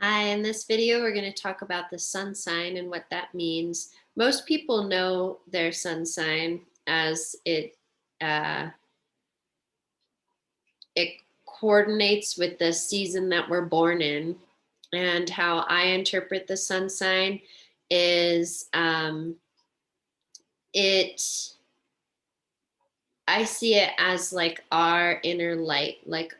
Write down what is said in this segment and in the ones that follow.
Hi, in this video, we're going to talk about the sun sign and what that means. Most people know their sun sign as uh, it coordinates with the season that we're born in. And how I interpret the sun sign is it. I see it as like our inner light, like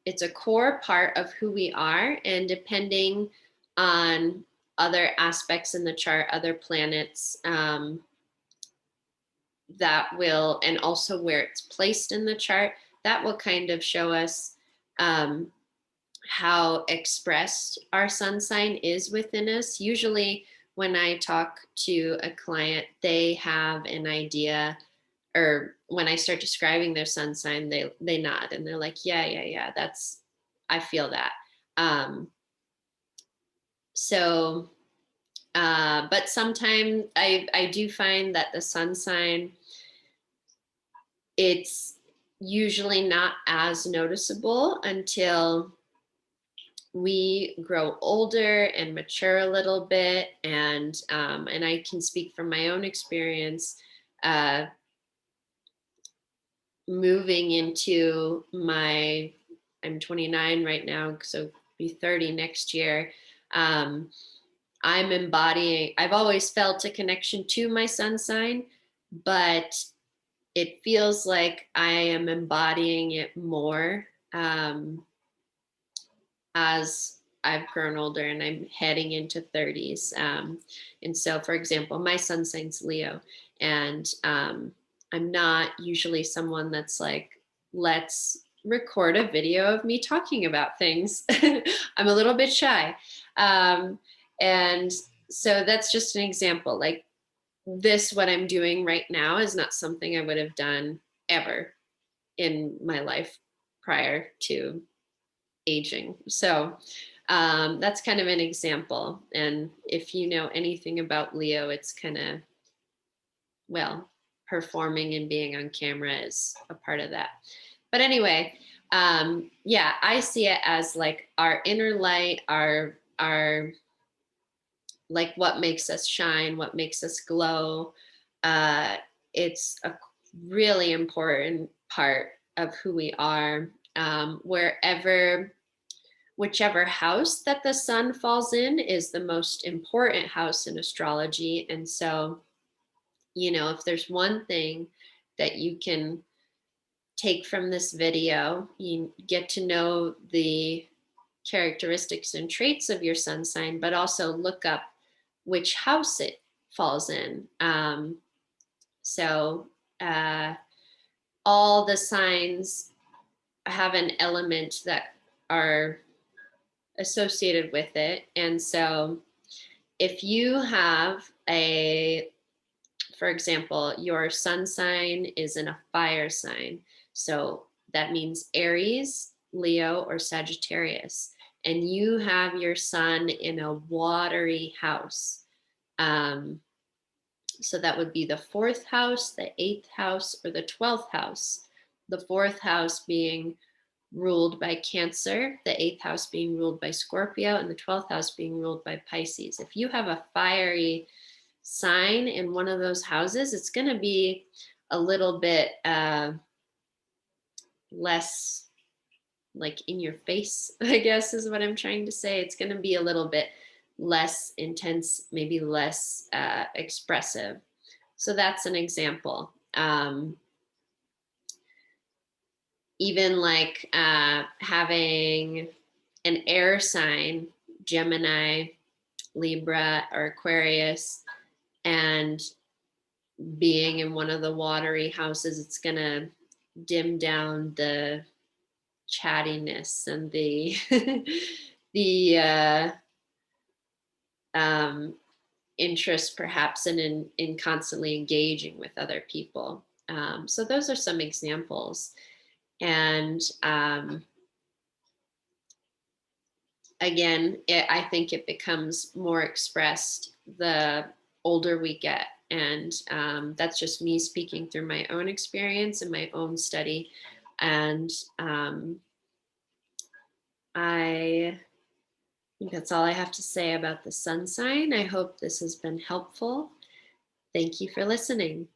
it's a core part of who we are, and depending on other aspects in the chart, other planets, that will, and also where it's placed in the chart, that will kind of show us um, how expressed our sun sign is within us. Usually when I talk to a client, they have an idea, or when I start describing their sun sign, they nod and they're like, yeah, that's, I feel that. Um, so, but sometimes I do find that the sun sign, it's usually not as noticeable until we grow older and mature a little bit. And I can speak from my own experience, uh, moving into my, I'm 29 right now, so be 30 next year. Um, I'm embodying, I've always felt a connection to my sun sign, but it feels like I am embodying it more as I've grown older and I'm heading into 30s. And so, for example, my sun sign's Leo, and I'm not usually someone that's like, let's record a video of me talking about things. I'm a little bit shy. Um, and so that's just an example. Like this, what I'm doing right now is not something I would have done ever in my life prior to aging. So that's kind of an example. And if you know anything about Leo, it's kind of, well, performing and being on camera is a part of that. But anyway, yeah, I see it as like our inner light, our like what makes us shine, what makes us glow. Uh, it's a really important part of who we are. Whichever house that the sun falls in is the most important house in astrology. And so, if there's one thing that you can take from this video, you get to know the characteristics and traits of your sun sign, but also look up which house it falls in. So, uh, all the signs have an element that are associated with it. And so, if you have for example, your sun sign is in a fire sign, so that means Aries, Leo, or Sagittarius, and you have your sun in a watery house. Um, so that would be the fourth house, the eighth house, or the 12th house. The fourth house being ruled by Cancer, the eighth house being ruled by Scorpio, and the 12th house being ruled by Pisces. If you have a fiery sign in one of those houses, it's going to be a little bit less like in your face, I guess is what I'm trying to say. It's going to be a little bit less intense, maybe less expressive. So that's an example. Even like having an air sign, Gemini, Libra, or Aquarius, and being in one of the watery houses, it's going to dim down the chattiness and the the um, interest perhaps in constantly engaging with other people. So those are some examples. And again, I think it becomes more expressed the older we get. And that's just me speaking through my own experience and my own study. And I think that's all I have to say about the sun sign. I hope this has been helpful. Thank you for listening.